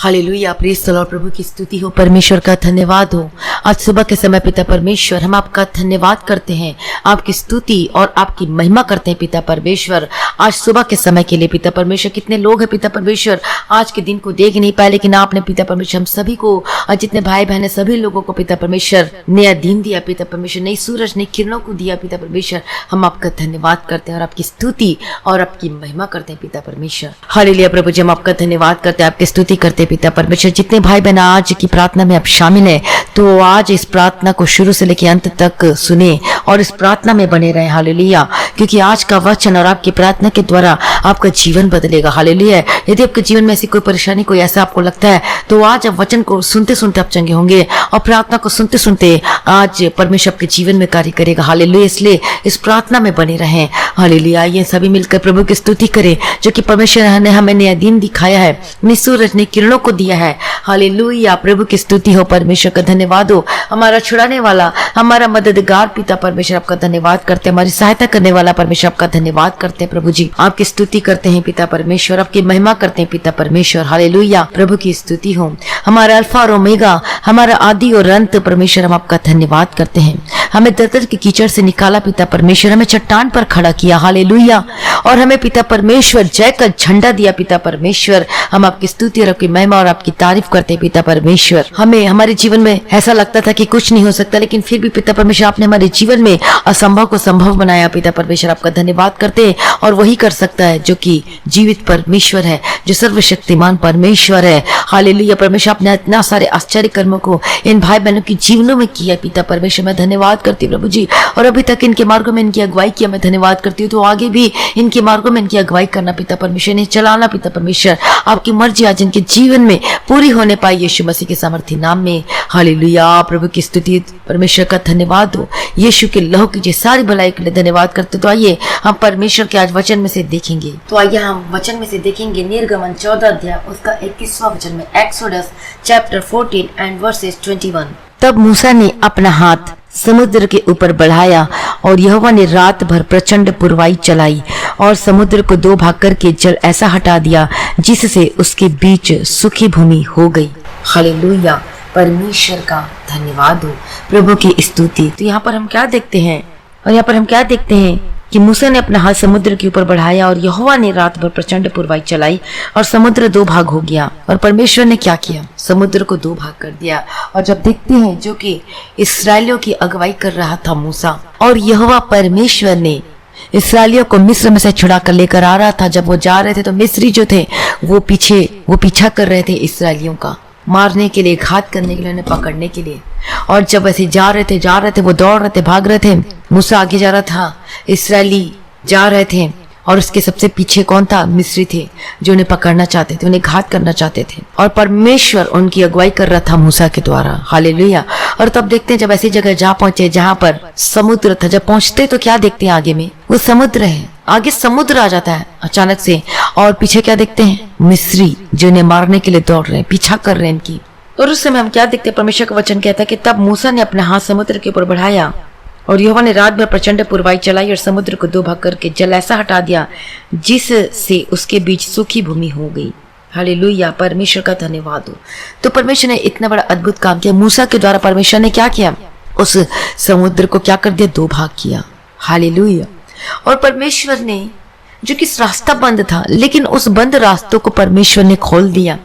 Hallelujah, praise the Lord. प्रभु की स्तुति हो, परमेश्वर का धन्यवाद हो। आज सुबह के समय पिता परमेश्वर हम आपका धन्यवाद करते हैं, आपकी स्तुति और आपकी महिमा करते हैं पिता परमेश्वर। आज सुबह के समय के लिए पिता परमेश्वर, कितने लोग हैं पिता परमेश्वर आज के दिन को देख नहीं पाए, लेकिन आपने पिता परमेश्वर हम सभी को, जितने भाई बहन है सभी लोगों को पिता परमेश्वर नया दिन दिया पिता परमेश्वर, नई सूरज नई किरणों को दिया पिता परमेश्वर। हम आपका धन्यवाद करते हैं और आपकी स्तुति और आपकी महिमा करते हैं पिता परमेश्वर। हालेलुया प्रभु जी, हम आपका धन्यवाद करते हैं, आपकी स्तुति करते हैं पिता परमेश्वर। जितने भाई बहन आज की प्रार्थना में आप शामिल हैं, तो आज इस प्रार्थना को शुरू से लेकर अंत तक सुने और इस प्रार्थना में बने रहे। हालेलुया, क्योंकि आज का वचन और आपकी प्रार्थना के द्वारा आपका जीवन बदलेगा। हालेलुया। यदि आपके जीवन में ऐसी कोई परेशानी, कोई ऐसा आपको लगता है, तो आज आप वचन को सुनते सुनते आप चंगे होंगे और प्रार्थना को सुनते सुनते आज परमेश्वर आपके जीवन में कार्य करेगा। हालेलुया, इसलिए इस प्रार्थना में बने रहें। हालेलुया, आइए सभी मिलकर प्रभु की स्तुति करें, जो कि परमेश्वर ने हमें नया दिन दिखाया है, नई सूरज नई किरणों को दिया है। हालेलुया, प्रभु की स्तुति हो, परमेश्वर का धन्यवाद हो। हमारा छुड़ाने वाला, हमारा मददगार पिता परमेश्वर आपका धन्यवाद करते हैं, हमारी सहायता करने वाला परमेश्वर आपका धन्यवाद करते हैं। प्रभु जी आपकी स्तुति करते हैं पिता परमेश्वर, आपकी महिमा करते हैं पिता परमेश्वर। हालेलुया, प्रभु की स्तुति हो। हमारा अल्फा और ओमेगा, हमारा आदि और अंत परमेश्वर, हम आपका धन्यवाद करते हैं। हमें दलदल के कीचड़ से निकाला पिता परमेश्वर, हमें चट्टान पर खड़ा किया। हालेलुया, और हमें पिता परमेश्वर जय का झंडा दिया पिता परमेश्वर। हम आपकी स्तुति और आपकी महिमा और आपकी तारीफ करते हैं पिता परमेश्वर। हमें हमारे जीवन में ऐसा लगता था कि कुछ नहीं हो सकता, लेकिन फिर भी पिता परमेश्वर आपने हमारे जीवन में असंभव को संभव बनाया पिता परमेश्वर। आपका धन्यवाद करते हैं, और वही कर सकता है जो कि जीवित परमेश्वर है, जो सर्वशक्तिमान परमेश्वर है। हालेलुया, परमेश्वर आपने इतना सारे आश्चर्य कर्मों को इन भाई बहनों की जीवनों में किया पिता परमेश्वर। मैं धन्यवाद करती हूँ प्रभु जी, और अभी तक इनके मार्गों में इनकी अगुवाई किया, मैं धन्यवाद करती हूँ। तो आगे भी इनके मार्गों में इनकी अगुवाई करना पिता परमेश्वर, ने चलाना पिता परमेश्वर। आपकी मर्जी आज इनके जीवन में पूरी होने पाई यीशु मसीह के सामर्थ्य नाम में। हालेलुया, प्रभु की स्तुति, परमेश्वर का धन्यवाद हो। यीशु के लहू की सारी भलाई के लिए धन्यवाद करते। तो आइए हम परमेश्वर के आज वचन में से देखेंगे। तो आइए हम वचन में से देखेंगे निर्गमन 14 अध्याय उसका 21वां वचन में, एक्सोडस चैप्टर 14 एंड वर्सेस 21। तब मूसा ने अपना हाथ समुद्र के ऊपर बढ़ाया और यहोवा ने रात भर प्रचंड पुरवाई चलाई और समुद्र को दो भाग करके जल ऐसा हटा दिया जिससे उसके बीच सूखी भूमि हो गई। हालेलुया, परमेश्वर का धन्यवाद हो, प्रभु की स्तुति। तो यहाँ पर हम क्या देखते हैं, और यहाँ पर हम क्या देखते हैं कि मूसा ने अपना हाथ समुद्र के ऊपर बढ़ाया और यहोवा ने रात भर प्रचंड पुरवाई चलाई और समुद्र दो भाग हो गया। और परमेश्वर ने क्या किया, समुद्र को दो भाग कर दिया। और जब देखते हैं, जो कि इसराइलियों की अगुवाई कर रहा था मूसा, और यहोवा परमेश्वर ने इसराइलियों को मिस्र में से छुड़ा कर लेकर आ रहा था। जब वो जा रहे थे तो मिस्री जो थे वो पीछा कर रहे थे इसराइलियों का, मारने के लिए, घात करने के लिए, उन्हें पकड़ने के लिए। और जब ऐसे जा रहे थे, वो दौड़ रहे थे, भाग रहे थे, मूसा आगे जा रहा था, इसराइली जा रहे थे, और उसके सबसे पीछे कौन था, मिस्री थे, जो उन्हें पकड़ना चाहते थे, उन्हें घात करना चाहते थे। और परमेश्वर उनकी अगुवाई कर रहा था मूसा के द्वारा। हालेलुया। और तब देखते हैं, जब ऐसी जगह जा पहुंचे जहां पर समुद्र था, जब पहुंचते तो क्या देखते हैं, आगे में वो समुद्र है, आगे समुद्र आ जाता है अचानक से, और पीछे क्या देखते हैं, मिस्री जो उन्हें मारने के लिए दौड़ रहे हैं, पीछा कर रहे हैं इनकी। और उस समय हम क्या देखते हैं, परमेश्वर का वचन कहता है कि तब मूसा ने अपना हाथ समुद्र के ऊपर बढ़ाया और यहोवा ने रात भर प्रचंड पुरवाई चलाई और समुद्र को दो भाग करके जल ऐसा हटा दिया जिससे उसके बीच सूखी भूमि हो गई। हालेलुया, परमेश्वर का धन्यवाद हो। तो परमेश्वर ने इतना बड़ा अद्भुत काम किया मूसा के द्वारा। परमेश्वर ने क्या किया, उस समुद्र को क्या कर दिया, दो भाग किया। हालेलुया। और परमेश्वर ने, जो कि रास्ता बंद था, लेकिन उस बंद रास्तों को परमेश्वर ने खोल दिया,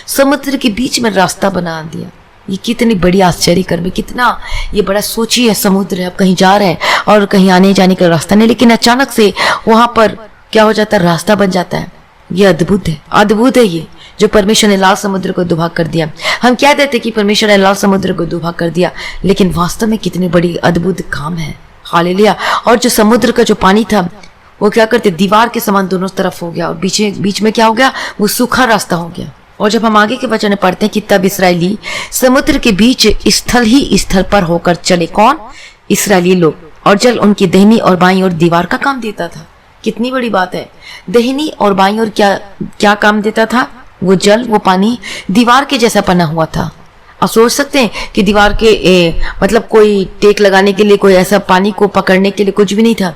समुद्र के बीच में रास्ता बना दिया। ये कितनी बड़ी आश्चर्य कर्म, कितना ये बड़ा, सोचिए समुद्र है, आप कहीं जा रहे हैं और कहीं आने जाने का रास्ता नहीं, लेकिन अचानक से वहां पर क्या हो जाता है, रास्ता बन जाता है। ये अद्भुत है, अद्भुत है ये जो परमेश्वर ने लाल समुद्र को दो भाग कर दिया। हम क्या देते कि परमेश्वर ने लाल समुद्र को दो भाग कर दिया, लेकिन वास्तव में कितनी बड़ी अद्भुत काम है। हालेलुया। और जो समुद्र का जो पानी था वो क्या करते, दीवार के समान दोनों तरफ हो गया, और बीच में क्या हो गया, वो सूखा रास्ता हो गया। और जब हम आगे के वचन में पढ़ते हैं कि तब इसराइली समुद्र के बीच स्थल ही स्थल पर होकर चले, कौन, इसराइली लोग, और जल उनकी दाहिनी और बाईं ओर दीवार का काम देता था। कितनी बड़ी बात है, दाहिनी और बाईं ओर क्या काम देता था, वो जल, वो पानी दीवार के जैसा बना हुआ था। आप सोच सकते हैं कि दीवार के मतलब कोई टेक लगाने के लिए, कोई ऐसा पानी को पकड़ने के लिए कुछ भी नहीं था,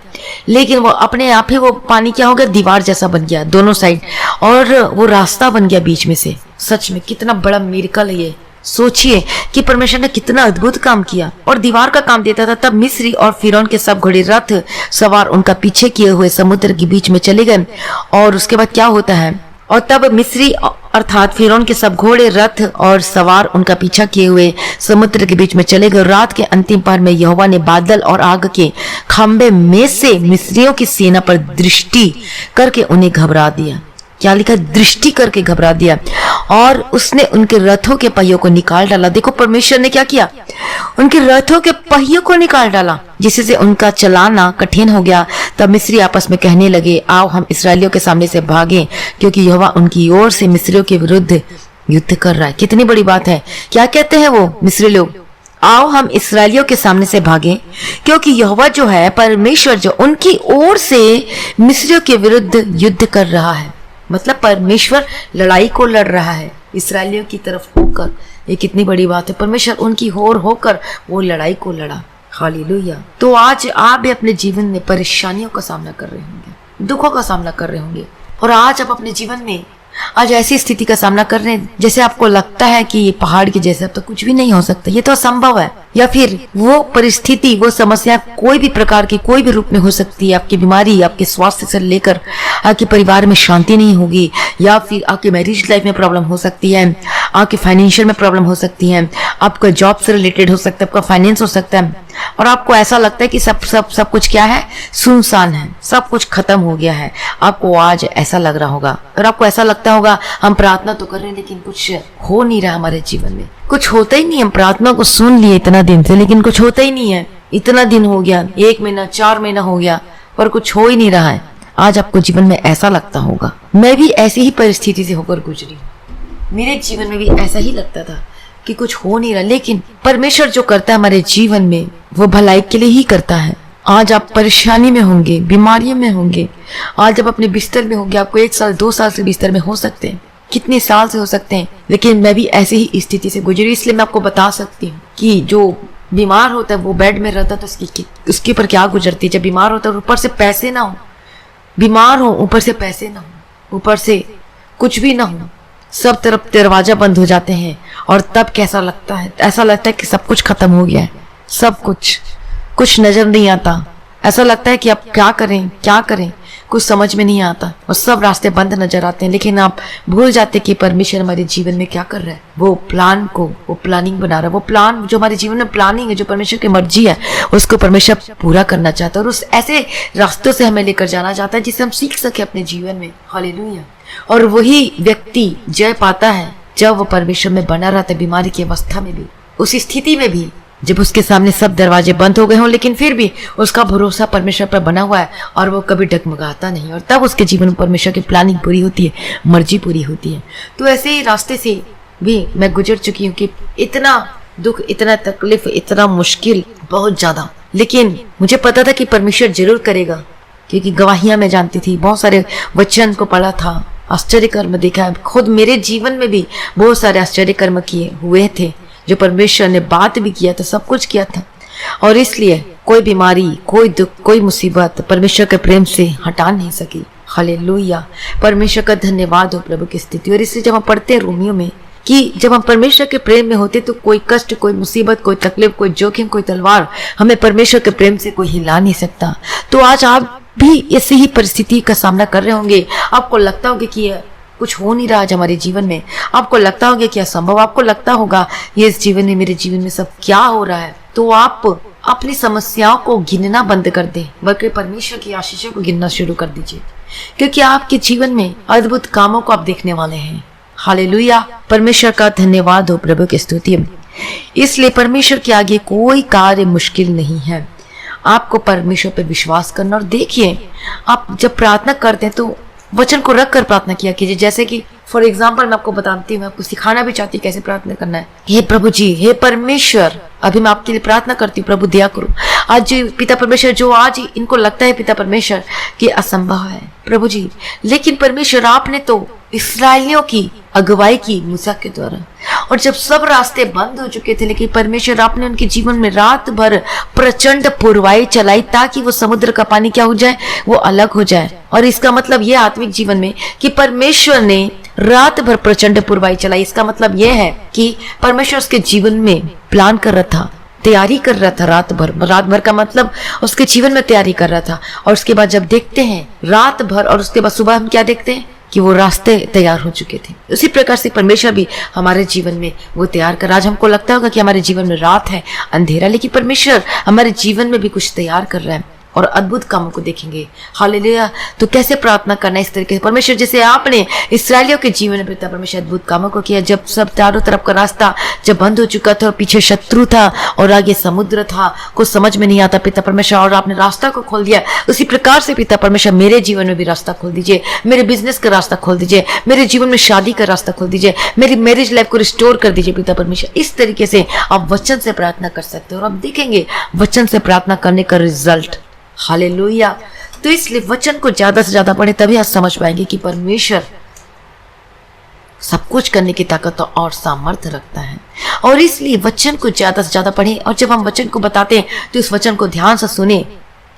लेकिन वो अपने आप ही वो पानी क्या हो गया, दीवार जैसा बन गया दोनों साइड, और वो रास्ता बन गया बीच में से। सच में कितना बड़ा मिरेकल है ये। सोचिए कि परमेश्वर ने कितना अद्भुत काम किया। और दीवार का काम देता था, तब मिस्री और फिरौन के सब घोड़े रथ सवार उनका पीछे किए हुए समुद्र के बीच में चले गए। और उसके बाद क्या होता है, और तब मिस्री अर्थात फिरौन के सब घोड़े रथ और सवार उनका पीछा किए हुए समुद्र के बीच में चले गए। रात के अंतिम पहर में यहोवा ने बादल और आग के खंबे में से मिस्रियों की सेना पर दृष्टि करके उन्हें घबरा दिया। क्या लिखा, दृष्टि करके घबरा दिया, और उसने उनके रथों के पहियों को निकाल डाला। देखो परमेश्वर ने क्या किया, उनके रथों के पहियों को निकाल डाला, जिससे उनका चलाना कठिन हो गया। तब मिस्री आपस में कहने लगे, आओ हम इस्राएलियों के सामने से भागें, क्योंकि यहोवा उनकी ओर से मिस्रियों के विरुद्ध युद्ध कर रहा है। कितनी बड़ी बात है। क्या कहते हैं वो मिस्री लोग, आओ हम इस्राएलियों के सामने से भागें, क्योंकि यहोवा जो है परमेश्वर, जो उनकी ओर से मिस्रियों के विरुद्ध युद्ध कर रहा है। मतलब परमेश्वर लड़ाई को लड़ रहा है इस्राएलियों की तरफ होकर। ये कितनी बड़ी बात है। परमेश्वर उनकी ओर होकर वो लड़ाई को लड़ा। हालेलुया। तो आज आप भी अपने जीवन में परेशानियों का सामना कर रहे होंगे, दुखों का सामना कर रहे होंगे, और आज आप अपने जीवन में आज ऐसी स्थिति का सामना कर रहे हैं जैसे आपको लगता है कि ये पहाड़ के जैसे अब तो कुछ भी नहीं हो सकता, ये तो असंभव है। या फिर वो परिस्थिति, वो समस्या कोई भी प्रकार की, कोई भी रूप में हो सकती है। आपकी बीमारी, आपके स्वास्थ्य से लेकर आपके परिवार में शांति नहीं होगी, या फिर आपके मैरिज लाइफ में प्रॉब्लम हो सकती है, आपके फाइनेंशियल में प्रॉब्लम हो सकती है, आपका जॉब से रिलेटेड हो सकता है, आपका फाइनेंस हो सकता है, और आपको ऐसा लगता है कि सब कुछ क्या है, सुनसान है, सब कुछ खत्म हो गया है। आपको आज ऐसा लग रहा होगा, और आपको ऐसा लगता होगा हम प्रार्थना तो कर रहे हैं लेकिन कुछ हो नहीं रहा हमारे जीवन में, कुछ होता ही नहीं। हम प्रार्थना को सुन लिए इतना दिन से, लेकिन कुछ होता ही नहीं है। इतना दिन हो गया, 1 महीना 4 महीना हो गया, पर कुछ हो ही नहीं रहा है। आज आपको जीवन में ऐसा लगता होगा। मैं भी ऐसी ही परिस्थिति से होकर गुजरी, मेरे जीवन में भी ऐसा ही लगता था कि कुछ हो नहीं रहा, लेकिन परमेश्वर जो करता है हमारे जीवन में वो भलाई के लिए ही करता है। आज आप परेशानी में होंगे, बीमारियों में होंगे, आज आप अपने बिस्तर में होंगे, आपको 1 साल 2 साल से बिस्तर में हो सकते हैं, कितने साल से हो सकते हैं, लेकिन मैं भी ऐसी ही स्थिति से गुजरी। इसलिए मैं आपको बता सकती हूँ कि जो बीमार होता है वो बेड में रहता है तो उसके ऊपर क्या गुजरती है। जब बीमार होता है ऊपर से पैसे ना हो, बीमार हो ऊपर से पैसे ना हो, ऊपर से कुछ भी ना हो, सब तरफ दरवाजा बंद हो जाते हैं, और तब कैसा लगता है, ऐसा लगता है कि सब कुछ खत्म हो गया है, सब कुछ नजर नहीं आता। ऐसा लगता है कि आप क्या करें, कुछ समझ में नहीं आता, और सब रास्ते बंद नजर आते हैं। लेकिन आप भूल जाते कि परमेश्वर हमारे जीवन में क्या कर रहा है। वो प्लानिंग बना रहा है। वो प्लान जो हमारे जीवन में प्लानिंग है, जो परमेश्वर की मर्जी है, उसको परमेश्वर पूरा करना चाहता है, और उस ऐसे रास्तों से हमें लेकर जाना चाहता है जिससे हम सीख सके अपने जीवन में। हालेलुया। और वही व्यक्ति जय पाता है जब वो परमेश्वर में बना रहता है, बीमारी की अवस्था में भी, उस स्थिति में भी, जब उसके सामने सब दरवाजे बंद हो गए हों, लेकिन फिर भी उसका भरोसा परमेश्वर पर बना हुआ है, और वो कभी डगमगाता नहीं, और तब उसके जीवन में परमेश्वर की प्लानिंग पूरी होती है, मर्जी पूरी होती है। तो ऐसे ही रास्ते से भी मैं गुजर चुकी हूँ कि इतना दुख, इतना तकलीफ, इतना मुश्किल, बहुत ज्यादा, लेकिन मुझे पता था कि परमेश्वर जरूर करेगा, क्योंकि गवाहियां मैं जानती थी, बहुत सारे वचन को पढ़ा था, आश्चर्य कर्म देखा है। खुद मेरे जीवन में भी बहुत सारे आश्चर्य कर्म किए हुए थे, जो परमेश्वर ने बात भी किया था, सब कुछ किया था। और इसलिए कोई बीमारी, कोई दुख, कोई मुसीबत परमेश्वर के प्रेम से हटा नहीं सकी। हालेलुया। परमेश्वर का धन्यवाद हो प्रभु की स्थिति। और इसलिए जब हम पढ़ते हैं रोमियो में कि जब हम परमेश्वर के प्रेम में होते तो कोई कष्ट, कोई मुसीबत, कोई तकलीफ, कोई जोखिम, कोई तलवार हमें परमेश्वर के प्रेम से कोई हिला नहीं सकता। तो आज आप भी ऐसी ही परिस्थिति का सामना कर रहे होंगे। आपको लगता होगा कि कुछ हो नहीं रहा आज हमारे जीवन में, आपको लगता होगा कि असंभव, आपको लगता होगा ये इस जीवन में, मेरे जीवन में सब क्या हो रहा है। तो आप अपनी समस्याओं को गिनना बंद कर दें, बल्कि परमेश्वर की आशीषों को गिनना शुरू कर दीजिए, क्योंकि आपके जीवन में अद्भुत कामों को आप देखने वाले हैं। हालेलुया। परमेश्वर का धन्यवाद हो, प्रभु की स्तुति। इसलिए परमेश्वर के आगे कोई कार्य मुश्किल नहीं है। आपको परमेश्वर पर विश्वास करना, और देखिए आप जब प्रार्थना करते हैं तो वचन को रख कर प्रार्थना किया कीजिए। जैसे कि फॉर एग्जाम्पल मैं आपको बताती हूँ, मैं आपको सिखाना भी चाहती हूँ कैसे प्रार्थना करना है। हे प्रभु जी, हे परमेश्वर, अभी मैं आपके लिए प्रार्थना करती हूँ, प्रभु दया करो। आज पिता परमेश्वर, जो आज इनको लगता है पिता परमेश्वर कि असंभव है प्रभु जी, लेकिन परमेश्वर आपने तो इस्राएलियों की अगुवाई की मूसा के द्वारा, और जब सब रास्ते बंद हो चुके थे, लेकिन परमेश्वर आपने उनके जीवन में रात भर प्रचंड पुरवाई चलाई ताकि वो समुद्र का पानी क्या हो जाए, वो अलग हो जाए। और इसका मतलब ये आत्मिक जीवन में कि परमेश्वर ने रात भर प्रचंड पुरवाई चलाई, इसका मतलब यह है कि परमेश्वर उसके जीवन में प्लान कर रहा था, तैयारी कर रहा था। रात भर का मतलब उसके जीवन में तैयारी कर रहा था। और उसके बाद जब देखते हैं रात भर और उसके बाद सुबह हम क्या देखते हैं कि वो रास्ते तैयार हो चुके थे। उसी प्रकार से परमेश्वर भी हमारे जीवन में वो तैयार कर। आज हमको लगता होगा कि हमारे जीवन में रात है, अंधेरा, लेकिन परमेश्वर हमारे जीवन में भी कुछ तैयार कर रहा है और अद्भुत कामों को देखेंगे। हालेलुया। तो कैसे प्रार्थना करना इस तरीके से, परमेश्वर जैसे आपने इस्राएलियों के जीवन में पिता परमेश्वर अद्भुत कामों को किया। जब सब चारों तरफ का रास्ता जब बंद हो चुका था और पीछे शत्रु था और आगे समुद्र था, कुछ समझ में नहीं आता पिता परमेश्वर, और आपने रास्ता को खोल दिया। उसी प्रकार से पिता परमेश्वर मेरे जीवन में भी रास्ता खोल दीजिए, मेरे बिजनेस का रास्ता खोल दीजिए, मेरे जीवन में शादी का रास्ता खोल दीजिए, मेरी मैरिज लाइफ को रिस्टोर कर दीजिए पिता परमेश्वर। इस तरीके से आप वचन से प्रार्थना कर सकते हो और आप देखेंगे वचन से प्रार्थना करने का रिजल्ट। हालेलुया। तो इसलिए वचन को ज्यादा से ज्यादा पढ़े, तभी आप समझ पाएंगे कि परमेश्वर सब कुछ करने की ताकत और सामर्थ्य रखता है। और इसलिए वचन को ज्यादा से ज्यादा पढ़े, और जब हम वचन को बताते हैं तो इस वचन को ध्यान से सुने।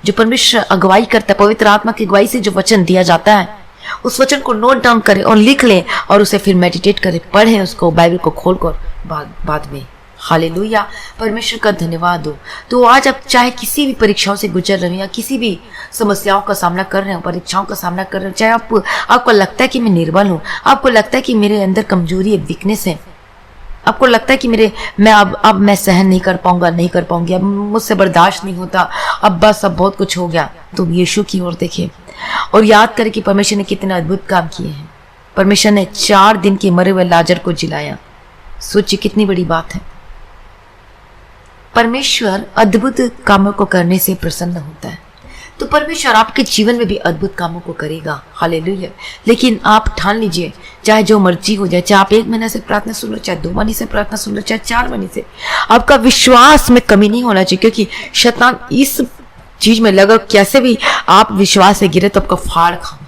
जो परमेश्वर अगुवाई करता है, पवित्र आत्मा की अगुवाई से जो वचन दिया जाता है, उस वचन को नोट डाउन करें और लिख लें और उसे फिर मेडिटेट करें, पढ़ें उसको, बाइबल को खोल कर बाद में। हालेलुया। परमेश्वर का धन्यवाद हो। तो आज आप चाहे किसी भी परीक्षाओं से गुजर रहे हो या किसी भी समस्याओं का सामना कर रहे हो, परीक्षाओं का सामना कर रहे हो, चाहे आपको लगता है कि मैं निर्बल हूँ, आपको लगता है कि मेरे अंदर कमजोरी है, वीकनेस है, आपको लगता है कि अब मैं सहन नहीं कर पाऊंगी, अब मुझसे बर्दाश्त नहीं होता, अब बहुत कुछ हो गया, तो यीशु की ओर देखिए और याद करें कि परमेश्वर ने कितने अद्भुत काम किए हैं। परमेश्वर ने 4 दिन के मरे हुए लाजर को जिलाया। सोचिए कितनी बड़ी बात है। परमेश्वर अद्भुत कामों को करने से प्रसन्न होता है, तो परमेश्वर आपके जीवन में भी अद्भुत कामों को करेगा। हालेलुया। लेकिन आप ठान लीजिए, चाहे जो मर्जी हो जाए, चाहे आप 1 महीने से प्रार्थना सुन लो, चाहे 2 महीने से प्रार्थना सुन लो, चाहे 4 महीने से, आपका विश्वास में कमी नहीं होना चाहिए, क्योंकि शैतान इस चीज में लगा कैसे भी आप विश्वास से गिरे तो आपका फाड़ खाओ।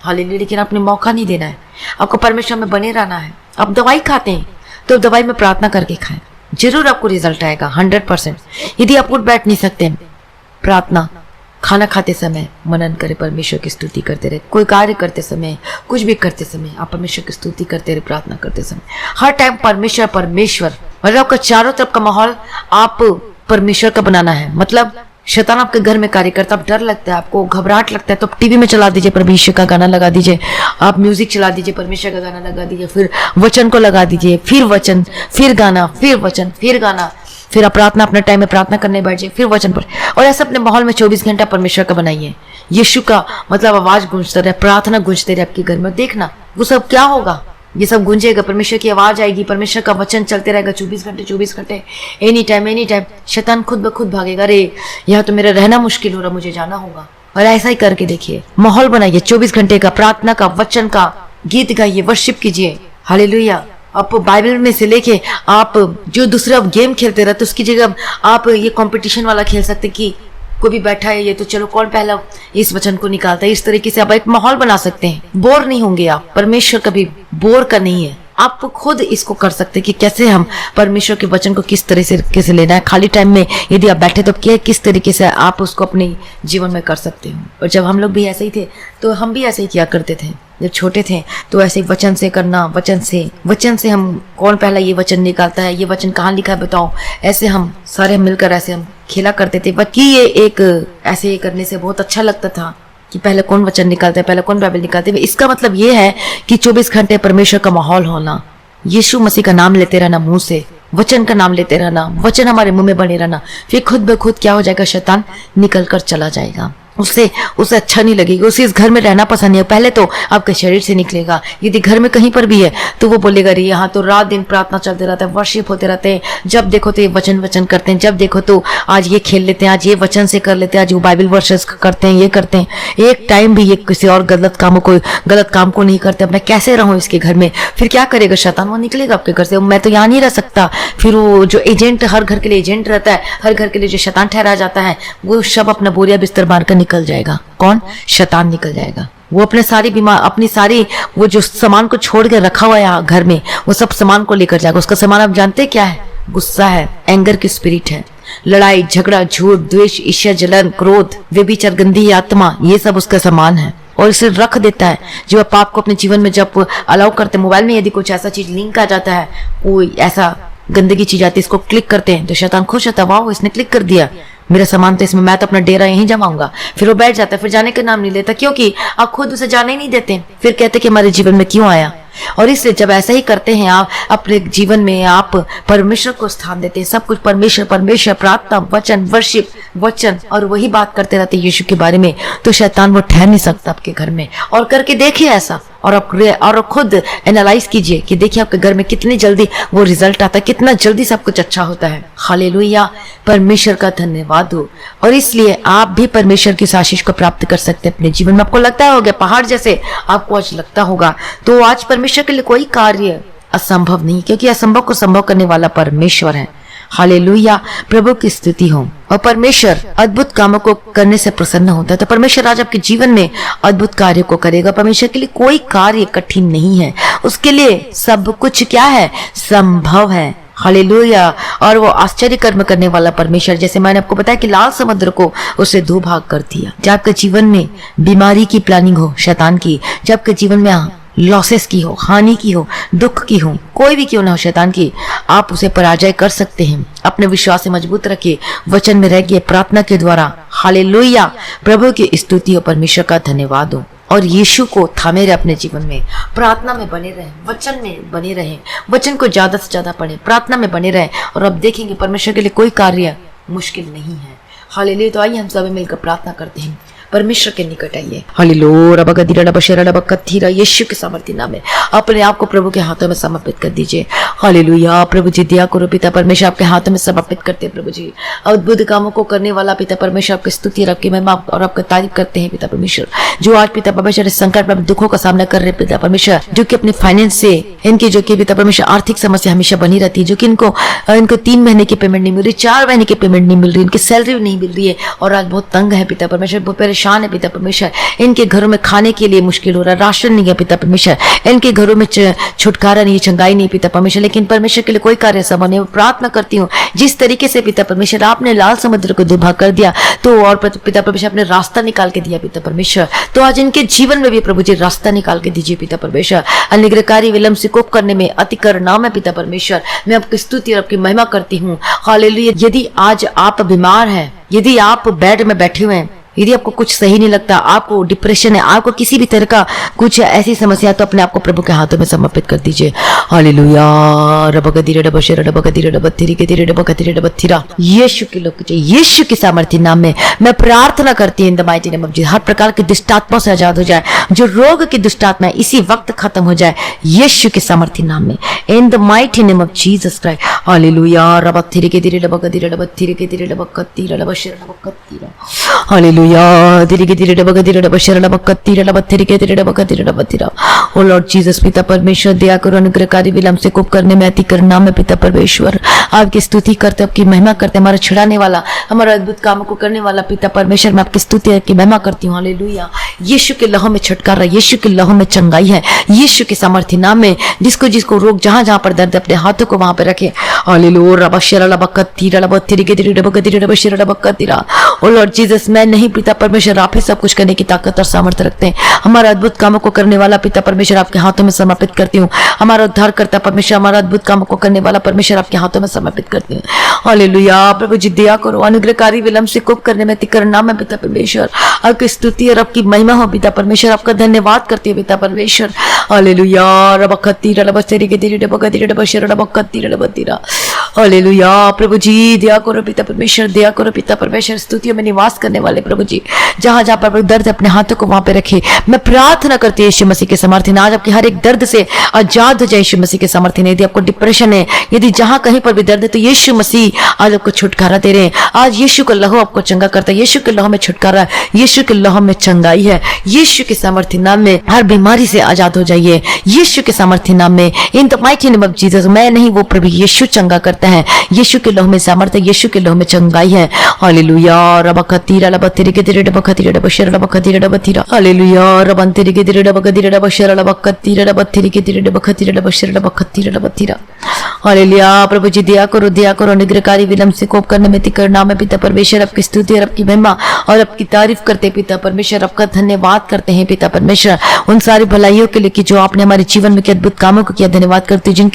हालेलुया। लेकिन आपने मौका नहीं देना है, आपको परमेश्वर में बने रहना है। आप दवाई खाते हैं तो दवाई में प्रार्थना करके खाएं, जरूर आपको रिजल्ट आएगा 100%। यदि आप उठ बैठ नहीं सकते, प्रार्थना खाना खाते समय मनन करें, परमेश्वर की स्तुति करते रहे, कोई कार्य करते समय, कुछ भी करते समय आप परमेश्वर की स्तुति करते रहे, प्रार्थना करते समय हर टाइम परमेश्वर मतलब आपका चारों तरफ का माहौल आप परमेश्वर का बनाना है। मतलब शैतान आपके घर में कार्य करता, आप डर लगता है, आपको घबराहट लगता है, तो टीवी में चला दीजिए, परमेश्वर का गाना लगा दीजिए, आप म्यूजिक चला दीजिए, परमेश्वर का गाना लगा दीजिए, फिर वचन को लगा दीजिए, फिर वचन, फिर गाना, फिर वचन, फिर गाना, फिर आप प्रार्थना अपने टाइम में प्रार्थना करने बैठ जाइए, फिर वचन पर, और ऐसा अपने माहौल में 24 घंटा परमेश्वर का बनाइए। यीशु का मतलब आवाज गूंजता रहे, प्रार्थना गूंजते रहे आपके घर में। देखना वो सब क्या होगा, ये सब गूंजेगा, परमेश्वर की आवाज आएगी, परमेश्वर का वचन चलते रहेगा 24 घंटे, एनी टाइम। शैतान खुद ब खुद भागेगा, अरे यहाँ तो मेरा रहना मुश्किल हो रहा, मुझे जाना होगा। और ऐसा ही करके देखिए, माहौल बनाइए 24 घंटे का, प्रार्थना का, वचन का, गीत गाइए, वर्शिप कीजिए। हालेलुया। आप बाइबल में से लेके आप जो दूसरा गेम खेलते रहते उसकी जगह आप ये कंपटीशन वाला खेल सकते कि कोई भी बैठा है ये तो चलो कौन पहला इस वचन को निकालता है। इस तरीके से आप एक माहौल बना सकते हैं, बोर नहीं होंगे आप। परमेश्वर कभी बोर का नहीं है, आप खुद इसको कर सकते हैं कि कैसे हम परमेश्वर के वचन को किस तरह से कैसे लेना है। खाली टाइम में यदि आप बैठे तो किस तरीके से आप उसको अपने जीवन में कर सकते हो। और जब हम लोग भी ऐसे ही थे तो हम भी ऐसे ही किया करते थे, जब छोटे थे तो ऐसे वचन से करना, वचन से हम कौन पहला ये वचन निकालता है, ये वचन कहाँ लिखा है बताओ, ऐसे हम सारे मिलकर ऐसे हम खेला करते थे। बाकी ये एक ऐसे करने से बहुत अच्छा लगता था कि पहले कौन वचन निकालता है, पहले कौन बाइबल निकालते है। इसका मतलब ये है कि 24 घंटे परमेश्वर का माहौल होना, यीशु मसीह का नाम लेते रहना मुंह से, वचन का नाम लेते रहना, वचन हमारे मुंह में बने रहना, फिर खुद ब खुद क्या हो जाएगा, शैतान निकल कर चला जाएगा। उसे अच्छा नहीं लगेगा, उसे इस घर में रहना पसंद नहीं है। पहले तो आपके शरीर से निकलेगा, यदि घर में कहीं पर भी है तो वो बोलेगा रे यहाँ तो रात दिन प्रार्थना चलते रहता है, वर्शिप होते रहते हैं, जब देखो तो ये वचन करते हैं, जब देखो तो आज ये खेल लेते हैं, आज ये वचन से कर लेते हैं, आज वो बाइबल वर्सेस करते हैं, ये करते हैं। एक टाइम भी ये किसी और गलत काम को नहीं करते। अब मैं कैसे रहूं इसके घर में? फिर क्या करेगा शैतान? वो निकलेगा आपके घर से, मैं तो यहाँ नहीं रह सकता। फिर वो जो एजेंट, हर घर के लिए एजेंट रहता है, हर घर के लिए जो शैतान ठहरा जाता है, वो सब अपना बोरिया बिस्तर मार कर निकल जाएगा। कौन? शैतान निकल जाएगा। वो अपनी सारी वो जो सामान को छोड़ के रखा हुआ है घर में, वो सब सामान को लेकर जाएगा। उसका सामान आप जानते क्या है? गुस्सा है, एंगर की स्पिरिट है, लड़ाई झगड़ा, झूठ, द्वेष, ईर्ष्या, जलन, क्रोध, व्यभिचार, गंदी आत्मा, ये सब उसका सामान है। और इसे रख देता है। जब आप पाप को अपने जीवन में जब अलाउ करते हैं, मोबाइल में यदि कुछ ऐसा चीज लिंक आ जाता है, कोई ऐसा गंदगी चीज आती है, इसको क्लिक करते हैं तो शैतान खुश होता है, वाह इसने क्लिक कर दिया, मेरा सामान तो इसमें, मैं तो अपना डेरा यहीं जमाऊंगा। फिर वो बैठ जाता है, फिर जाने का नाम नहीं लेता, क्योंकि आप खुद उसे जाने ही नहीं देते। फिर कहते कि हमारे जीवन में क्यों आया। और इसलिए जब ऐसा ही करते हैं आप अपने जीवन में, आप परमेश्वर को स्थान देते हैं, सब कुछ परमेश्वर परमेश्वर, प्रार्थना, वचन, वर्शिप, वचन, और वही बात करते रहते हैं यीशु के बारे में, तो शैतान वो ठहर नहीं सकता आपके घर में। और करके देखिए ऐसा, और खुद एनालाइज कीजिए कि देखिए आपके घर में कितनी जल्दी वो रिजल्ट आता है, कितना जल्दी सब कुछ अच्छा होता है। हालेलुया, परमेश्वर का धन्यवाद हो। और इसलिए आप भी परमेश्वर की आशीष को प्राप्त कर सकते हैं अपने जीवन में। आपको लगता होगा पहाड़ जैसे आपको आज लगता होगा, तो आज परमेश्वर के लिए कोई कार्य असंभव नहीं, क्योंकि असंभव को संभव करने वाला परमेश्वर है। हालेलुया, प्रभु की स्तुति हो। और परमेश्वर अद्भुत कामों को करने से प्रसन्न होता है, तो परमेश्वर आज आपके जीवन में अद्भुत कार्य को करेगा। परमेश्वर के लिए कोई कार्य कठिन नहीं है, उसके लिए सब कुछ क्या है? संभव है। हालेलुया। और वो आश्चर्य कर्म करने वाला परमेश्वर, जैसे मैंने आपको बताया कि लाल समुद्र को उसने 2 भाग कर दिया। जब आपके जीवन में बीमारी की प्लानिंग हो शैतान की, जब आपके जीवन में लॉसेस की हो, हानि की हो, दुख की हो, कोई भी क्यों ना हो शैतान की, आप उसे पराजय कर सकते हैं। अपने विश्वास से मजबूत रखिए, वचन में रहिए, प्रार्थना के द्वारा। हालेलुया, प्रभु की स्तुति हो, परमेश्वर का धन्यवाद हो। और यीशु को थामे रहे अपने जीवन में, प्रार्थना में बने रहें, वचन में बने रहें, वचन को ज्यादा से ज्यादा पढ़ें, प्रार्थना में बने रहें, और अब देखेंगे परमेश्वर के लिए कोई कार्य मुश्किल नहीं है। हालेलुया। तो आइए हम सभी मिलकर प्रार्थना करते हैं, परमेश्वर के निकट आइए। हालेलुया, यीशु के सामर्थ्य नाम में अपने आप को प्रभु के हाथों में समर्पित कर दीजिए। हालेलुया, प्रभु जी दया करो पिता परमेश्वर, आपके हाथों में समर्पित करते हैं प्रभु जी। अद्भुत कामों को करने वाला पिता परमेश्वर, आपकी स्तुति और आपकी महिमा और आपका तारीफ करते हैं पिता परमेश्वर। जो आज पिता परमेश्वर इस संकट में दुखों का सामना कर रहे पिता परमेश्वर, जो कि अपने फाइनेंस से इनकी जो कि पिता परमेश्वर आर्थिक समस्या हमेशा बनी रहती है, जो कि इनको 3 महीने की पेमेंट नहीं मिल रही, 4 महीने की पेमेंट नहीं मिल रही, इनकी सैलरी नहीं मिल रही है, और आज बहुत तंग है पिता परमेश्वर, बहुत परेशान है पिता परमेश्वर। इनके घरों में खाने के लिए मुश्किल हो रहा है, राशन नहीं है पिता परमेश्वर, इनके घरों में छुटकारा नहीं, चंगाई नहीं पिता परमेश्वर। लेकिन परमेश्वर के लिए कोई कार्य संभव नहीं। प्रार्थना करती हूँ जिस तरीके से पिता परमेश्वर आपने लाल समुद्र को 2 भाग कर दिया, तो और पिता परमेश्वर आपने रास्ता निकाल के दिया पिता परमेश्वर, तो आज इनके जीवन में भी प्रभु जी रास्ता निकाल के दीजिए पिता परमेश्वर। अनुग्रहकारी विलंब से कोप करने में अति करुणामय है पिता परमेश्वर, मैं आपकी स्तुति और आपकी महिमा करती हूँ। हालेलुया। यदि आज आप बीमार हैं, यदि आप बेड में बैठे हुए हैं, यदि आपको कुछ सही नहीं लगता, आपको डिप्रेशन है, आपको किसी भी तरह का कुछ ऐसी समस्या, तो अपने आप को प्रभु के हाथों में समर्पित कर दीजिए। हालेलुया। यीशु के लोग, यीशु के सामर्थ्य नाम में मैं प्रार्थना करती हूँ, in the mighty name of Jesus, हर प्रकार की दुष्ट आत्मा से आजाद हो जाए, जो रोग की दुष्ट आत्मा है इसी वक्त खत्म हो जाए यीशु के सामर्थ्य नाम में, in the mighty name of Jesus Christ. Hallelujah. O Lord Jesus, पिता परमेश्वर दया करो, अनुग्रहकारी विलंब से कोप करने में अति करुणा में पिता परमेश्वर आपकी स्तुति करते, आपकी महिमा करते, हमारा छुड़ाने वाला, हमारा अद्भुत कामों को करने वाला पिता परमेश्वर, मैं आपकी स्तुति आपकी महिमा करती हूँ। हालेलुया। यीशु के लहू में छुटकारा, यीशु के लहू में चंगाई है, यीशु के सामर्थ्य नाम में जिसको जिसको रोग, जहां जहां पर दर्द, अपने हाथों को वहां पर रखे। हालेलुया। ओ लॉर्ड जीसस, मैं नहीं पिता परमेश्वर, आप ही सब कुछ करने की ताकत और सामर्थ्य रखते हैं। हमारा अद्भुत कामों को करने वाला पिता परमेश्वर आपके हाथों में समर्पित करती हूँ। हमारा उद्धार करता परमेश्वर, हमारा अद्भुत कामों को करने वाला परमेश्वर आपके हाथों में समर्पित करती हूँ। हालेलुया। प्रभु जी दया करो, अनुग्रहकारी विलंब से कोप करने में तिकरना में पिता परमेश्वर आपकी स्तुति और आपकी महिमा हो पिता परमेश्वर, आपका धन्यवाद करती है पिता परमेश्वर। हालेलुया। हालेलुया। प्रभु जी दया करो पिता परमेश्वर, दया करो पिता परमेश्वर, स्तुतियों में निवास करने वाले प्रभु जी, जहां जहां पर दर्द अपने हाथों को वहां पे रखे, मैं प्रार्थना करती हूँ यीशु मसीह के समर्थन, आज आपके हर एक दर्द से आजाद हो जाए यीशु मसीह के समर्थन। यदि आपको डिप्रेशन है, यदि जहां कहीं पर भी दर्द है, तो यीशु मसीह आज आपको छुटकारा दे रहे हैं। आज यीशु का लहू आपको चंगा करता है, यीशु के लहू में छुटकारा, यीशु के लहू में चंगाई है, यीशु के सामर्थ्य नाम में हर बीमारी से आजाद हो जाइए यीशु के सामर्थ्य नाम में, in the mighty name of Jesus. मैं नहीं, वो प्रभु यीशु चंगा करते करता है। यीशु के लहू में सामर्थ्य, यीशु के लहू में चंगाई है। हालेलुया। रबकतीरा लबतीरी के दिरे डबकतीरा डबशर डबकतीरा डबतीरा। हालेलुया। रबंतीरी के दिरे डबकतीरा डबशर डबकतीरा डबतीरी के दिरे डबकतीरा डबशर डबकतीरा डबतीरा। हालेलुया। प्रभु जी दया करो अनुग्रहकारी विलम्ब से कोप करने में तिकर नाम है। पिता परमेश्वर आपकी स्तुति और आपकी महिमा और आपकी तारीफ करते हैं। पिता परमेश्वर आपका धन्यवाद करते हैं। पिता परमेश्वर उन सारी भलाइयों के लिए कि जो आपने हमारे जीवन में किए अद्भुत कामों को किया, धन्यवाद करती हूँ।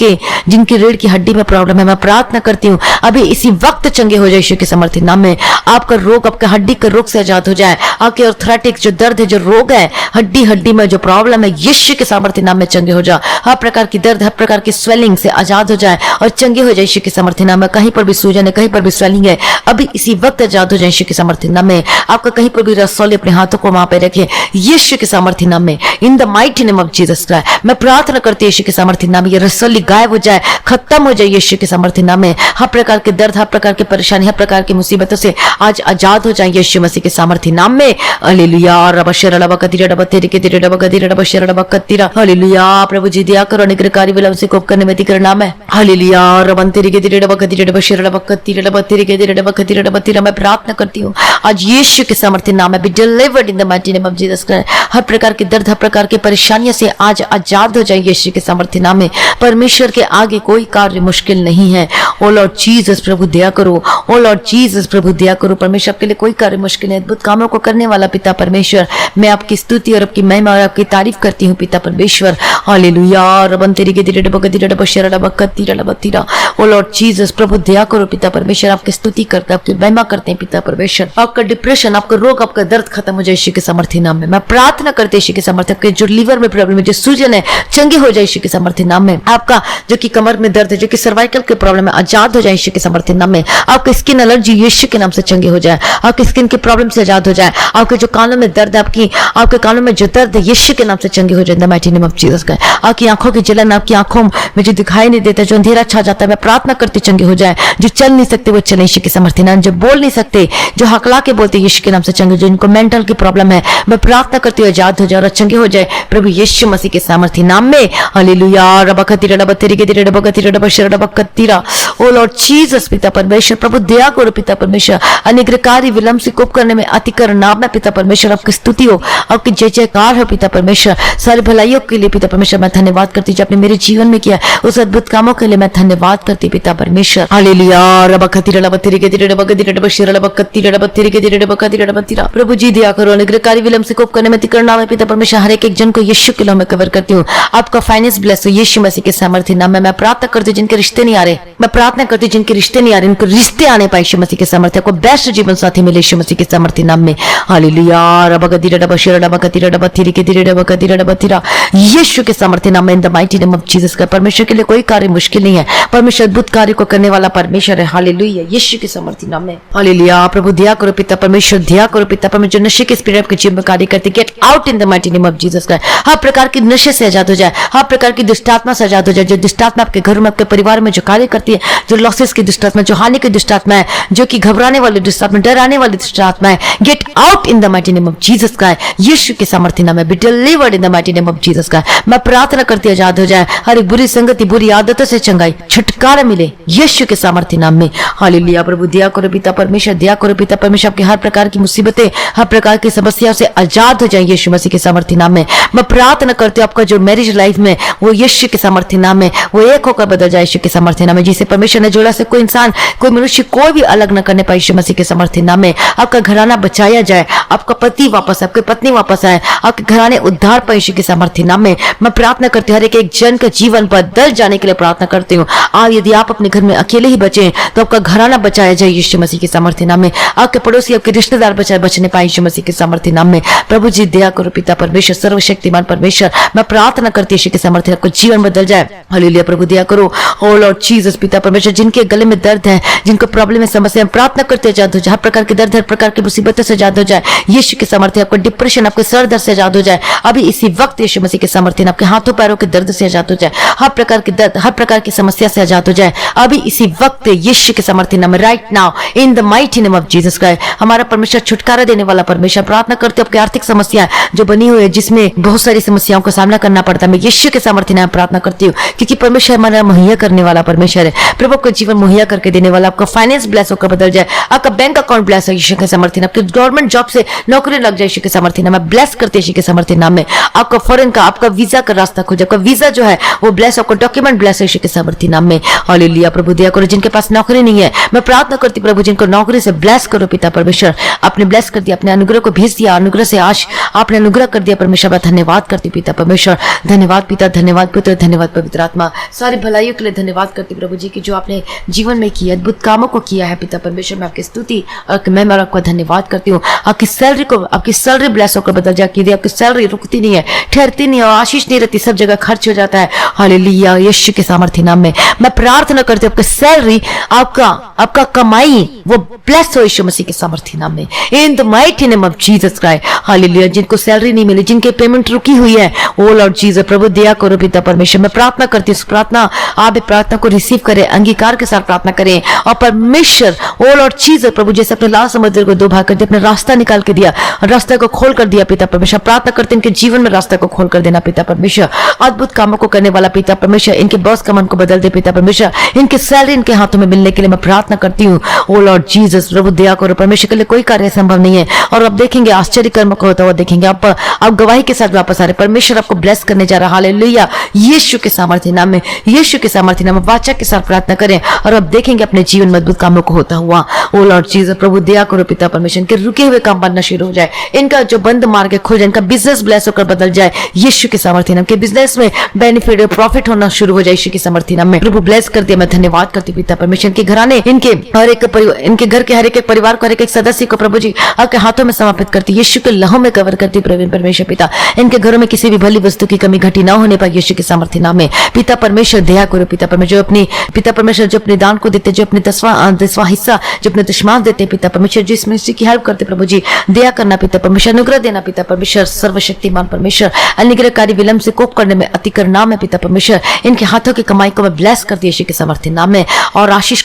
जिनकी रीढ़ की हड्डी में प्रॉब्लम है, मैं प्रार्थना करती हूँ अभी इसी वक्त चंगे हो जाए यीशु के समर्थी नाम में। आपका रोग, आपका हड्डी का रोग से आजाद हो जाए। आपके आर्थराइटिस जो दर्द है, जो रोग है, हड्डी में जो प्रॉब्लम है, यीशु के समर्थी नाम में चंगे हो जाए। हर प्रकार की दर्द, हर प्रकार की स्वेलिंग से आजाद हो जाए और चंगे हो जाए यीशु के समर्थी नाम में। कहीं पर भी सूजन है, कहीं पर भी स्वेलिंग है, अभी इसी वक्त आजाद हो जाए यीशु के समर्थी नाम में। आपका कहीं पर भी रसौली अपने हाथों को वहां पे रखे यीशु के सामर्थ्य नाम में। In the mighty name of Jesus Christ मैं प्रार्थना करती हूँ यीशु के सामर्थ्य नाम में ये रसौली गायब हो जाए, खत्म हो जाए यीशु के सामर्थ्य नाम में। हर प्रकार के दर्द, हर प्रकार की परेशानी, हर प्रकार की मुसीबतों से आज आजाद हो जाए यीशु मसीह के सामर्थ्य नाम में। हालेलुया। रबशर रबकतीरा डबतेरी के तेरे डबकतीरा डबशर डबकतीरा। हालेलुया। प्रभु जी दया करो अनुग्रहकारी विलम्ब से कोप करने में तिकर नाम है। हालेलुया। रबंतेरी के तेरे डबकतीरा डबशर डबकतीरा डबतेरी के तेरे डबकतीरा डबतीरा मैं प्रार्थना करती हूँ आज यीशु के सामर्थ्य नाम है। Be delivered in the mighty name of Jesus Christ. हर प्रकार के दर्द, हर प्रकार की परेशानियों से आज आजाद हो जाए यीशु के सामर्थ्य नाम में। परमेश्वर के आगे कोई कार्य मुश्किल नहीं है। ओ लॉर्ड जीसस प्रभु दया करो। ओ लॉर्ड जीसस प्रभु दया करो। परमेश्वर के लिए कोई कार्य मुश्किल है। अद्भुत कामों को करने वाला पिता परमेश्वर, मैं आपकी स्तुति और आपकी महिमा और आपकी तारीफ करती हूँ पिता परमेश्वर। हालेलुया। रबंतेरी के दिरे डबकतीरा डबशर डबकतीरा डबतीरा। ओ लॉर्ड जीसस प्रभु दया करो पिता परमेश्वर, आपकी स्तुति करते हैं, आपकी महिमा करते हैं पिता परमेश्वर। आपका डिप्रेशन, आपका रोग, आपका दर्द खत्म हो जाए यीशु के सामर्थ्य नाम में। मैं प्रार्थना करते यीशु के सामर्थ्य, आपके जो लीवर में प्रॉब्लम है, जो सूजन है, चंगे हो जाए यीशु के सामर्थ्य नाम में। आपका जो कि कमर में दर्द है, जो कि सर्वाइकल के प्रॉब्लम है, आजाद हो जाए यीशु के सामर्थ्य नाम में। आपका स्किन एलर्जी यीशु के नाम से चंगे हो जाए। आपकी स्किन की प्रॉब्लम से आजाद हो जाए। आपके जो कानों में दर्द है, आपके कानों में जो दर्द है, यीशु के नाम से चंगे हो जाए इन the mighty name of Jesus Christ. आपकी आंखों की जलन, आपकी आंखों में जो दिखाई नहीं देता, जो अंधेरा छा जाता है, मैं प्रार्थना करती चंगे हो जाए। जो चल नहीं सकते वो चले यीशु के सामर्थ्य नाम। जो बोल नहीं सकते, जो हकला के बोलते यीशु के नाम से चंगे। जो इनको मेंटल की प्रॉब्लम है, मैं प्रार्थना करती हूँ आजाद हो जाए और चंगे हो जाए प्रभु यीशु मसीह के सामर्थ्य नाम में। हालेलुया। रबकतीरा डबतेरी के दिरे डबकतीरा डबशर डबकतीरा। ओ लॉर्ड जीसस पिता परमेश्वर प्रभु दया करो पिता परमेश्वर। अनुग्रहकारी विलम्ब से कोप करने में अतिकर नाम में पिता परमेश्वर आपकी स्तुति हो, आपकी जय जयकार हो पिता परमेश्वर। सारी भलाइयों के लिए पिता परमेश्वर मैं धन्यवाद करती हूँ जो आपने मेरे जीवन में किया उस अद्भुत कामों के लिए मैं धन्यवाद करती पिता परमेश्वर। हालेलुया। रबकतीरा डबतेरी के दिरे डबकतीरा डबशर डबकतीरा डबतेरी के दिरे डबकतीरा डबतीरा। प्रभु जी दया करो अनुग्रहकारी विलम्ब से कोप करने में तिकर नाम है पिता परमेश्वर। हर एक जन को यीशु के नाम में कवर करती हूँ। आपका फाइनेंस ब्लेस हो यीशु मसीह के सामर्थ्य नाम में। मैं प्रार्थना करती हूँ जिनके रिश्ते नहीं आ रहे, मैं प्रार्थना करती हूँ जिनके रिश्ते नहीं आ रहे, इनको रिश्ते आने पाए यीशु मसीह के सामर्थ्य को। बेस्ट जीवन साथी मिले यीशु मसीह के सामर्थ्य नाम में। हालेलुया। रबकतीरा डबशर डबकतीरा डबतेरी के दिरे डबकतीरा डबतीरा। यीशु के सामर्थ्य नाम में in the mighty name of Jesus का। परमेश्वर के लिए कोई कार्य मुश्किल नहीं है। परमेश्वर अद्भुत कार्य को करने वाला परमेश्वर है। हालेलुया। यीशु के सामर्थ्य नाम में। हालेलुया। प्रभु दया करो पिता परमेश्वर, दया करो पिता परमेश्वर। नशे के स्पिरिट के जीवन में कार्य करते, get out in the mighty name of Jesus का। हर प्रकार की नशे से आजाद हो जाए, हर प्रकार की दुष्टात्मा से आजाद हो जाए। जो दुष्टात्मा आपके घर में, आपके परिवार में जो कार्य करती है, जो लॉसेस की दुष्टात्मा, जो हानि की दुष्टात्मा है, जो कि घबराने वाली दुष्टात्मा, डराने वाली दुष्टात्मा है, get out in the mighty name of Jesus का। यीशु के सामर्थ्य नाम में। B delivered in the mighty name of Jesus का। मैं प्रार्थना करती आजाद हो जाए। हर एक बुरी संगति, बुरी आदतों से चंगाई, छुटकारा मिले यीशु के सामर्थ्य नाम में। हालेलुया। प्रभु दया करो पिता परमेश्वर, दया करो पिता परमेश्वर। आपके हर प्रकार की मुसीबतें, हर प्रकार की समस्याओं से आजाद हो जाए यीशु मसीह के सामर्थ्य नाम में। मैं प्रार्थना करती हूँ आपका जो मैरिज लाइफ में वो यीशु के सामर्थ्य नाम में वो एक होकर बदल जाए यीशु के सामर्थ्य नाम में। जिसे परमेश्वर ने जोड़ा से कोई इंसान, कोई मनुष्य, कोई भी अलग न करने पाए यीशु मसीह के सामर्थ्य नाम में। आपका घराना बचाया जाए, आपका पति वापस, आपकी पत्नी वापस आए, आपके घराने उद्धार पाए यीशु के सामर्थ्य नाम में। मैं प्रार्थना करती हूँ हर एक जन का जीवन बदल जाने के लिए प्रार्थना करती हूँ। यदि आप अपने घर में अकेले ही बचे तो आपका घराना बचाया जाए यीशु मसीह के सामर्थ्य नाम में। आपके पड़ोसी, आपके रिश्तेदार बचने पाए यीशु मसीह के सामर्थ्य नाम में। प्रभु जी दया करो पिता परमेश्वर, सर्वशक्तिमान परमेश्वर। मैं प्रार्थना करती हूँ यीशु के सामर्थ्य आपका जीवन बदल जाए। हालेलुया। प्रभु दया करो। ओ लॉर्ड जीसस पिता परमेश्वर, जिनके गले में दर्द है, जिनको प्रॉब्लम है, समस्या है, प्रार्थना करते आजाद हो जाए। हर प्रकार के दर्द, हर प्रकार की मुसीबतों से आजाद हो जाए यीशु के सामर्थ्य। आपका डिप्रेशन, आपके सर दर्द से आजाद हो जाए अभी इसी वक्त यीशु मसीह के सामर्थ्य। आपके हाथों पैरों के दर्द से आजाद हो जाए। हर प्रकार के दर्द, हर प्रकार की समस्या से आजाद हो जाए अभी इसी वक्त यीशु के सामर्थ्य नाम में। Right now in the mighty name of Jesus Christ. हमारा परमेश्वर छुटकारा देने वाला परमेश्वर। प्रार्थना करते हो आपकी आर्थिक समस्या जो बनी हुई है, जिसमें बहुत सारी समस्याओं का सामना करना पड़ता है, मैं यीशु के सामर्थ्य नाम प्रार्थना करती हूँ क्योंकि परमेश्वर हमारा मुहैया करने वाला परमेश्वर है। प्रभु को जीवन मुहैया करके देने वाला, आपका फाइनेंस ब्लेस होकर बदल जाए, आपका बैंक अकाउंट ब्लेस हो यीशु के समर्थी नाम, आपके गवर्नमेंट जॉब से नौकरी लग जाए यीशु के समर्थी नाम में, ब्लेस करते यीशु के समर्थी नाम में, आपका फॉरेन का आपका वीजा का रास्ता खोजे, आपका वीजा जो है वो ब्लेस, आपका डॉक्यूमेंट ब्लेस है यीशु के समर्थी नाम में। हालेलुया। प्रभु दया करो जिनके पास नौकरी नहीं है, मैं प्रार्थना करती प्रभु जिनको नौकरी से ब्लेस करो पिता परमेश्वर, आपने ब्लेस कर दिया, अपने अनुग्रह को भेज दिया, अनुग्रह से आज आपने अनुग्रह कर दिया परमेश्वर, मैं धन्यवाद करती पिता परमेश्वर, धन्यवाद पिता, धन्यवाद पुत्र, धन्यवाद पवित्र आत्मा, सारी भलाइयों के लिए धन्यवाद करती प्रभु जी की जो आपने जीवन में किया, अद्भुत कामों को किया है पिता परमेश्वर, मैं आपकी स्तुति और मैं आपका धन्यवाद करती हूँ। आपकी सैलरी ब्लेस होकर बदल जाए, आपकी सैलरी रुकती नहीं है, ठहरती नहीं है और आशीष नहीं रहती, सब जगह खर्च हो जाता है। हालेलुया। यीशु के सामर्थ्य नाम में मैं प्रार्थना करती हूँ आपकी सैलरी, आपका कमाई वो ब्लेस हो यीशु मसीह के सामर्थ्य नाम में, in the mighty name of Jesus Christ. Hallelujah. जिनको सैलरी नहीं मिली, जिनके पेमेंट रुकी हुई है, ओ लॉर्ड जीसस प्रभु दया करो पिता परमेश्वर, मैं प्रार्थना करती हूँ, प्रार्थना आप प्रार्थना को रिसीव करें, अंगीकार के साथ प्रार्थना करें और परमेश्वर ओ लॉर्ड जीसस प्रभु जैसे अपने लाल समुद्र को दो भाग कर दिया, अपने रास्ता निकाल के दिया, रास्ते को खोल कर दिया पिता परमेश्वर, प्रार्थना करते हैं इनके जीवन में रास्ते को खोल कर देना पिता परमेश्वर, अद्भुत कामों को करने वाला पिता परमेश्वर, इनके बॉस का मन को बदल दे पिता परमेश्वर, इनकी सैलरी इनके हाथों में मिलने के लिए मैं प्रार्थना करती हूँ। ओ लॉर्ड जीसस प्रभु दया करो, परमेश्वर के लिए कोई कार्य संभव नहीं है और अब देखेंगे आश्चर्य कर्म को होता हुआ देखेंगे, आप गवाही के साथ वापस आ रहे, परमेश्वर आपको ब्लेस करने जा रहा है। हालेलुया। यीशु के सामर्थ्य नाम में, यीशु के सामर्थ्य नाम में वाचा के साथ प्रार्थना करें और अब देखेंगे अपने जीवन में अद्भुत कामों को होता हुआ। ओ लॉर्ड जीसस प्रभु दया करो पिता परमेश्वर, इनके रुके हुए काम बनना शुरू हो जाए, इनका जो बंद मार्ग खुल जाए, इनका बिजनेस ब्लेस होकर बदल जाए यीशु के सामर्थ्य नाम के, बिजनेस में बेनिफिट प्रॉफिट होना शुरू हो जाए यीशु के सामर्थ्य नाम में। प्रभु ब्लेस कर दिया, मैं धन्यवाद करती पिता परमेश्वर, इनके घराने, इनके हर एक परिवार, इनके घर के हर एक परिवार को, हर एक सदस्य को प्रभु जी आपके हाथों में समर्पित करती, यीशु के लहू में कवर करती प्रवीण परमेश्वर पिता, इनके घरों में किसी भी भली वस्तु की कमी घटी ना होने पाए यीशु के सामर्थ्य नाम में। पिता परमेश्वर दया करो पिता परमेश्वर, अपनी पिता परमेश्वर जो अपने दान को देते, जो अपने 10वां हिस्सा जो अपने दशमांश देते पिता परमेश्वर, जो इस मिनिस्ट्री की हेल्प करते प्रभु जी दया करना पिता परमेश्वर, अनुग्रह देना पिता परमेश्वर, सर्वशक्तिमान परमेश्वर, अनुग्रहकारी विलंब से कोप करने में अति करना में पिता परमेश्वर, इनके हाथों की कमाई को मैं ब्लेस करती यीशु के सामर्थ्य नाम में और आशीष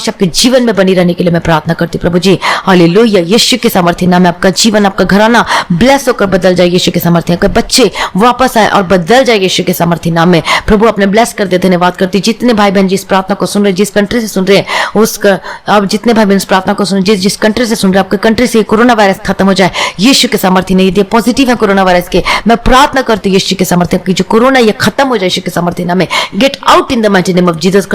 आपके जीवन में बनी रहने के लिए मैं प्रार्थना करती प्रभु जी। हालेलुया। यीशु के सामर्थ्य नाम में आपका जीवन, आपका घराना ब्लेस होकर बदल जाए यीशु के सामर्थ्य, आपके बच्चे वापस आए और बदल जाए यीशु के सामर्थ्य नाम में। प्रभु अपने ब्लेस कर दे, धन्यवाद करती जितने भाई बहन जिस प्रार्थना को सुन रहे, जिस कंट्री से सुन रहे उसका, अब जितने भाई बहन इस प्रार्थना को सुन, जिस कंट्री से सुन रहे, आपके कंट्री से कोरोना वायरस खत्म हो जाए यीशु के सामर्थ्य नहीं, यदि पॉजिटिव है कोरोना वायरस के, मैं प्रार्थना करती हूँ यीशु के सामर्थ्य की जो कोरोना ये खत्म हो जाए यीशु के सामर्थ्य नाम में, get out in the mighty name of Jesus.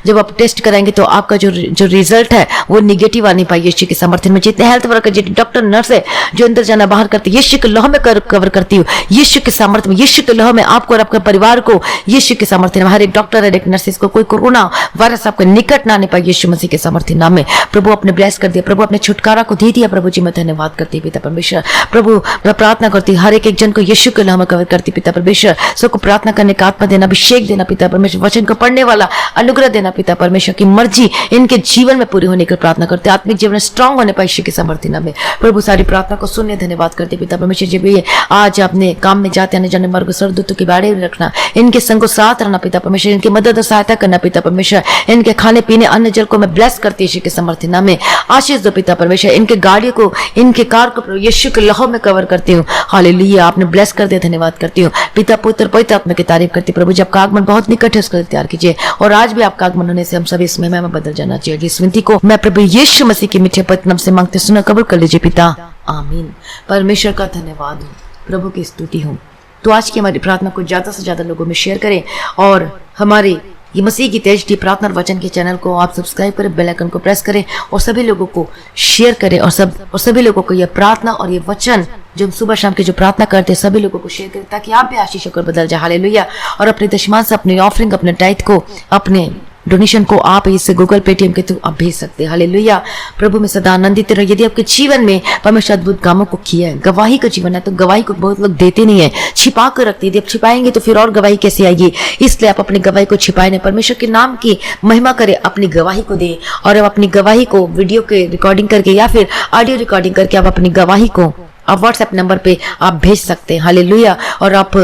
जब आप टेस्ट कराएंगे तो आपका जो रिजल्ट है वो निगेटिव आने पाए यीशु के सामर्थ्य में। जितने हेल्थ वर्कर, जितने डॉक्टर नर्स है जो अंदर जाना बाहर करते, यीशु के लहू में कवर करती हूँ यीशु के सामर्थ्य में, यीशु के लहू में आपको और आपके परिवार को यीशु के सामर्थ्य में, हर एक डॉक्टर हर एक नर्सिस को कोई कोरोना वायरस आपके निकट ना आने पाए यीशु मसीह के सामर्थ्य नाम में। प्रभु अपने ब्लेस कर दिया, प्रभु अपने छुटकारा को दे दिया प्रभु जी, मैं धन्यवाद करती पिता परमेश्वर। प्रभु मैं प्रार्थना करती हर एक जन को यीशु के लहू में कवर करती पिता परमेश्वर, सबको प्रार्थना करने का आत्मा देना, अभिषेक देना पिता परमेश्वर, वचन को पढ़ने वाला अनुग्रह देना पिता परमेश्वर की मर्जी इनके जीवन में पूरी होने की प्रार्थना करते, आत्मिक जीवन स्ट्रांग होने पाए यीशु के सामर्थ्य नाम में। प्रभु सारी प्रार्थना को सुनने धन्यवाद करते पिता परमेश्वर जी, भी आज अपने काम में जाते आने जाने मार्ग सर्वदूतों के बारे में रखना, इनके संग को साथ रहना पिता परमेश्वर, इनकी मदद और सहायता करना पिता परमेश्वर, इनके खाने पीने अन्न जल को मैं ब्लेस करती यीशु के सामर्थ्य नाम में, आशीष दो पिता परमेश्वर, इनके गाड़ियों को, इनके कार को यीशु के लहू में कवर करती हूँ। हालेलुया। आपने ब्लेस कर दिया, धन्यवाद करती हूँ पिता पुत्र पवित्र आत्मा की तारीफ करती प्रभु जी। आपका आगमन बहुत निकट है, उसका तैयार कीजिए और आज भी आपका आगमन होने से हम सभी इस महिमा में बदल जाना चाहिए। इस विनती को मैं प्रभु यीशु मसीह के मीठे पवित्र नाम से मांगते सुना कबूल कर लीजिए पिता, आमीन। परमेश्वर का धन्यवाद हो, प्रभु की स्तुति हो। तो आज की हमारी प्रार्थना को ज्यादा से ज्यादा लोगों में शेयर करें और हमारे ये मसीह की तेज प्रार्थना और वचन के चैनल को आप सब्सक्राइब करें, बेल आइकन को प्रेस करें और सभी लोगों को शेयर करें और सभी लोगों को ये प्रार्थना और ये वचन जो हम सुबह शाम के जो प्रार्थना करते हैं सभी लोगों को शेयर करें ताकि आप भी आशीष होकर बदल जाए। हालेलुया। और अपने दशमांश, अपने ऑफरिंग, अपने टाइट को, अपने डोनेशन को आप इससे गूगल पेटीएम के थ्रू आप भेज सकते हैं। हालेलुया। प्रभु में सदा आनंदित रहो। यदि आपके जीवन में परमेश्वर अद्भुत कामों को किया है, गवाही का जीवन है, तो गवाही को बहुत लोग देते नहीं है, छिपा कर रखते हैं। यदि आप छिपाएंगे तो फिर और गवाही कैसे आएगी, इसलिए आप अपनी गवाही को छिपाए नहीं, परमेश्वर के नाम की महिमा करें, अपनी गवाही को दे और आप अपनी गवाही को वीडियो के रिकॉर्डिंग करके या फिर ऑडियो रिकॉर्डिंग करके आप अपनी गवाही को आप व्हाट्सएप नंबर पे आप भेज सकते हैं। हालेलुया। और आप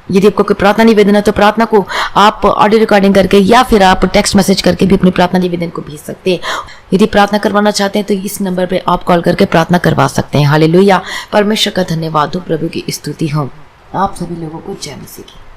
यदि आपको कोई प्रार्थना निवेदन है तो प्रार्थना को आप ऑडियो रिकॉर्डिंग करके या फिर आप टेक्स्ट मैसेज करके भी अपनी प्रार्थना निवेदन को भेज सकते हैं। यदि प्रार्थना करवाना चाहते हैं तो इस नंबर पे आप कॉल करके प्रार्थना करवा सकते हैं। हालेलुया। परमेश्वर का धन्यवाद हो, प्रभु की स्तुति हो। आप सभी लोगों को जय मसीह की।